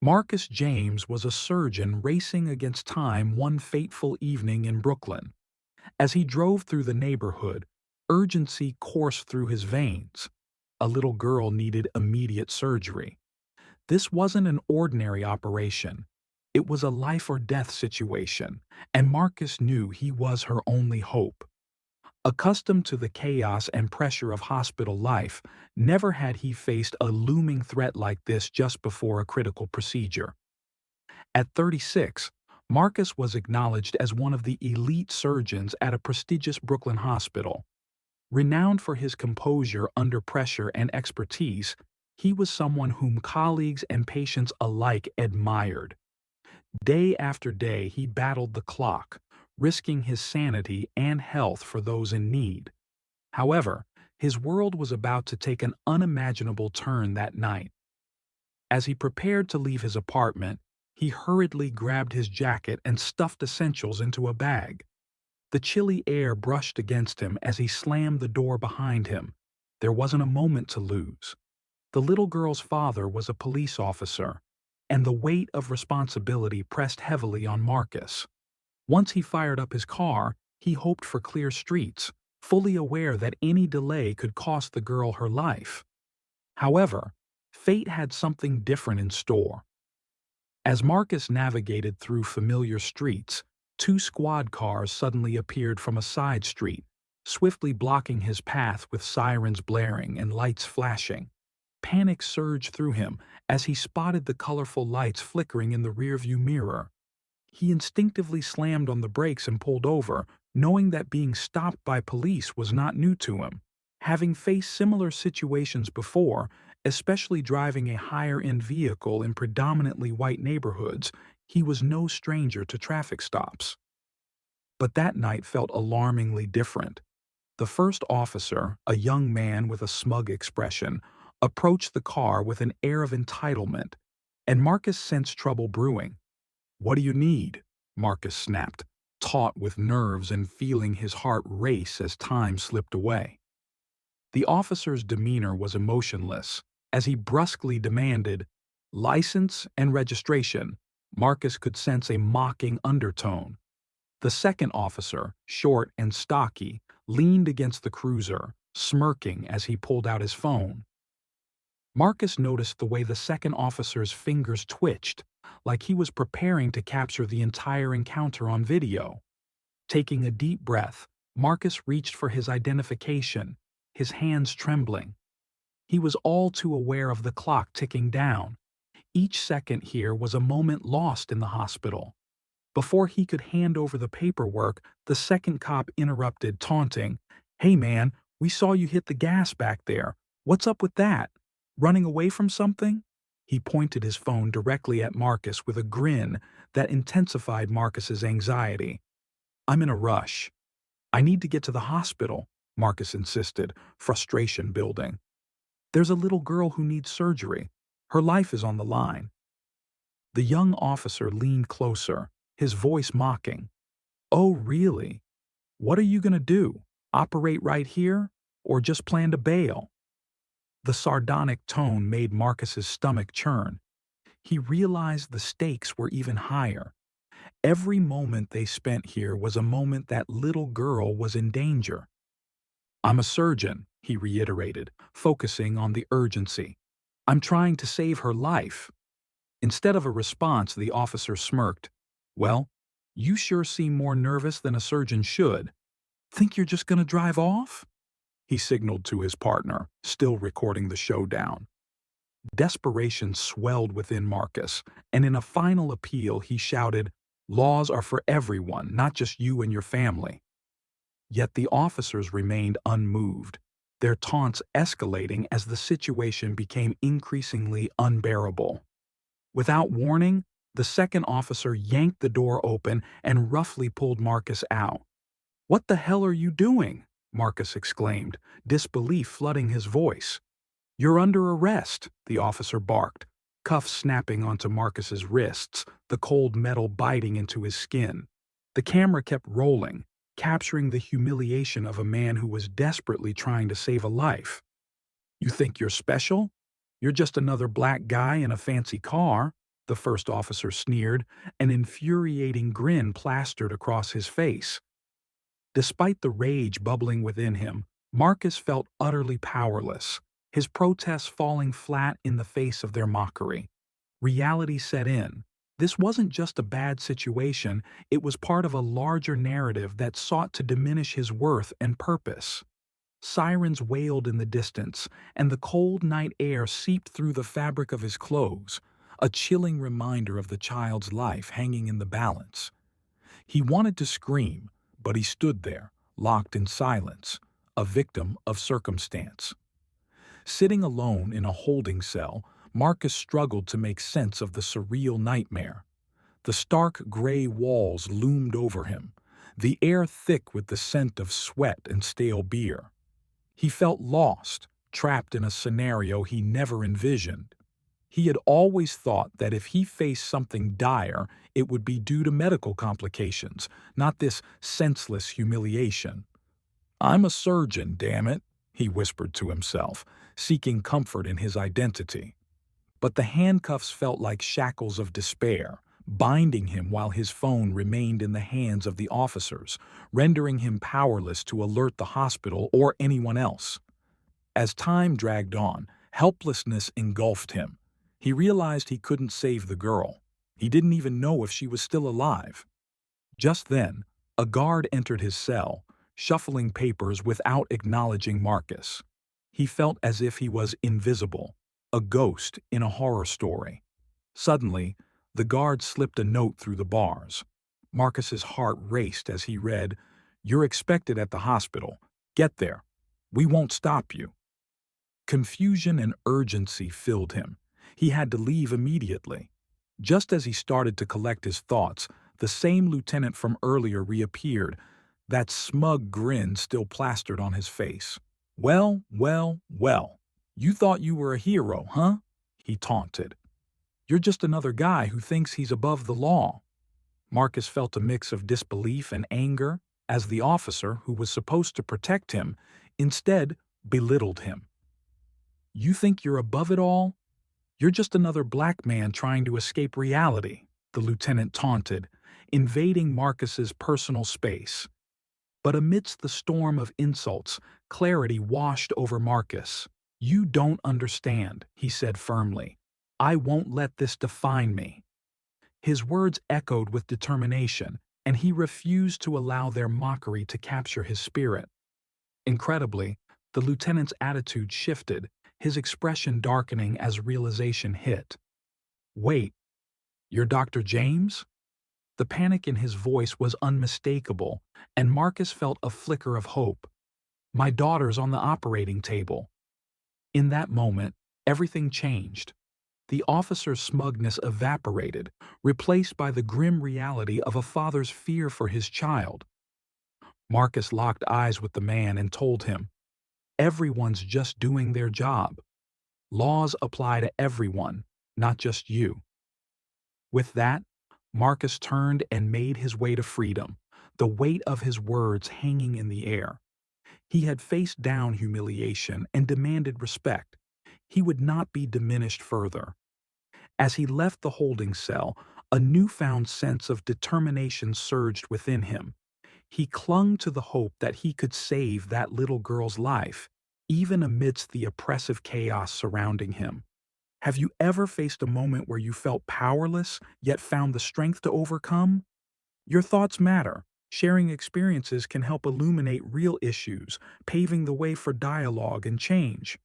Marcus James was a surgeon racing against time one fateful evening in Brooklyn. As he drove through the neighborhood, urgency coursed through his veins. A little girl needed immediate surgery. This wasn't an ordinary operation. It was a life or death situation, and Marcus knew he was her only hope. Accustomed to the chaos and pressure of hospital life, never had he faced a looming threat like this just before a critical procedure. At 36, Marcus was acknowledged as one of the elite surgeons at a prestigious Brooklyn hospital. Renowned for his composure under pressure and expertise, he was someone whom colleagues and patients alike admired. Day after day, he battled the clock, risking his sanity and health for those in need. However, his world was about to take an unimaginable turn that night. As he prepared to leave his apartment, he hurriedly grabbed his jacket and stuffed essentials into a bag. The chilly air brushed against him as he slammed the door behind him. There wasn't a moment to lose. The little girl's father was a police officer, and the weight of responsibility pressed heavily on Marcus. Once he fired up his car, he hoped for clear streets, fully aware that any delay could cost the girl her life. However, fate had something different in store. As Marcus navigated through familiar streets, two squad cars suddenly appeared from a side street, swiftly blocking his path with sirens blaring and lights flashing. Panic surged through him as he spotted the colorful lights flickering in the rearview mirror. He instinctively slammed on the brakes and pulled over, knowing that being stopped by police was not new to him. Having faced similar situations before, especially driving a higher-end vehicle in predominantly white neighborhoods, he was no stranger to traffic stops. But that night felt alarmingly different. The first officer, a young man with a smug expression, approached the car with an air of entitlement, and Marcus sensed trouble brewing. "What do you need?" Marcus snapped, taut with nerves and feeling his heart race as time slipped away. The officer's demeanor was emotionless. As he brusquely demanded, "License and registration," Marcus could sense a mocking undertone. The second officer, short and stocky, leaned against the cruiser, smirking as he pulled out his phone. Marcus noticed the way the second officer's fingers twitched, like he was preparing to capture the entire encounter on video. Taking a deep breath, Marcus reached for his identification, his hands trembling. He was all too aware of the clock ticking down. Each second here was a moment lost in the hospital. Before he could hand over the paperwork, the second cop interrupted, taunting, "Hey man, we saw you hit the gas back there. What's up with that? Running away from something?" He pointed his phone directly at Marcus with a grin that intensified Marcus's anxiety. "I'm in a rush. I need to get to the hospital," Marcus insisted, frustration building. "There's a little girl who needs surgery. Her life is on the line." The young officer leaned closer, his voice mocking. "Oh, really? What are you going to do? Operate right here? Or just plan to bail?" The sardonic tone made Marcus's stomach churn. He realized the stakes were even higher. Every moment they spent here was a moment that little girl was in danger. "I'm a surgeon," he reiterated, focusing on the urgency. "I'm trying to save her life." Instead of a response, the officer smirked. "Well, you sure seem more nervous than a surgeon should. Think you're just gonna drive off?" He signaled to his partner, still recording the showdown. Desperation swelled within Marcus, and in a final appeal he shouted, "Laws are for everyone, not just you and your family." Yet the officers remained unmoved, their taunts escalating as the situation became increasingly unbearable. Without warning, the second officer yanked the door open and roughly pulled Marcus out. "What the hell are you doing?" Marcus exclaimed, disbelief flooding his voice. "You're under arrest," the officer barked, cuffs snapping onto Marcus's wrists, the cold metal biting into his skin. The camera kept rolling, capturing the humiliation of a man who was desperately trying to save a life. "You think you're special? You're just another black guy in a fancy car," the first officer sneered, an infuriating grin plastered across his face. Despite the rage bubbling within him, Marcus felt utterly powerless, his protests falling flat in the face of their mockery. Reality set in. This wasn't just a bad situation, it was part of a larger narrative that sought to diminish his worth and purpose. Sirens wailed in the distance, and the cold night air seeped through the fabric of his clothes, a chilling reminder of the child's life hanging in the balance. He wanted to scream, but he stood there, locked in silence, a victim of circumstance. Sitting alone in a holding cell, Marcus struggled to make sense of the surreal nightmare. The stark gray walls loomed over him, the air thick with the scent of sweat and stale beer. He felt lost, trapped in a scenario he never envisioned. He had always thought that if he faced something dire, it would be due to medical complications, not this senseless humiliation. "I'm a surgeon, damn it," he whispered to himself, seeking comfort in his identity. But the handcuffs felt like shackles of despair, binding him while his phone remained in the hands of the officers, rendering him powerless to alert the hospital or anyone else. As time dragged on, helplessness engulfed him. He realized he couldn't save the girl. He didn't even know if she was still alive. Just then, a guard entered his cell, shuffling papers without acknowledging Marcus. He felt as if he was invisible, a ghost in a horror story. Suddenly, the guard slipped a note through the bars. Marcus's heart raced as he read, "You're expected at the hospital. Get there. We won't stop you." Confusion and urgency filled him. He had to leave immediately. Just as he started to collect his thoughts, the same lieutenant from earlier reappeared, that smug grin still plastered on his face. "Well, well, well. You thought you were a hero, huh?" he taunted. "You're just another guy who thinks he's above the law." Marcus felt a mix of disbelief and anger as the officer, who was supposed to protect him, instead belittled him. "You think you're above it all? You're just another black man trying to escape reality," the lieutenant taunted, invading Marcus's personal space. But amidst the storm of insults, clarity washed over Marcus. "You don't understand," he said firmly. "I won't let this define me." His words echoed with determination, and he refused to allow their mockery to capture his spirit. Incredibly, the lieutenant's attitude shifted, his expression darkening as realization hit. "Wait, you're Dr. James?" The panic in his voice was unmistakable, and Marcus felt a flicker of hope. "My daughter's on the operating table." In that moment, everything changed. The officer's smugness evaporated, replaced by the grim reality of a father's fear for his child. Marcus locked eyes with the man and told him, "Everyone's just doing their job. Laws apply to everyone, not just you." With that, Marcus turned and made his way to freedom, the weight of his words hanging in the air. He had faced down humiliation and demanded respect. He would not be diminished further. As he left the holding cell, a newfound sense of determination surged within him. He clung to the hope that he could save that little girl's life, even amidst the oppressive chaos surrounding him. Have you ever faced a moment where you felt powerless, yet found the strength to overcome? Your thoughts matter. Sharing experiences can help illuminate real issues, paving the way for dialogue and change.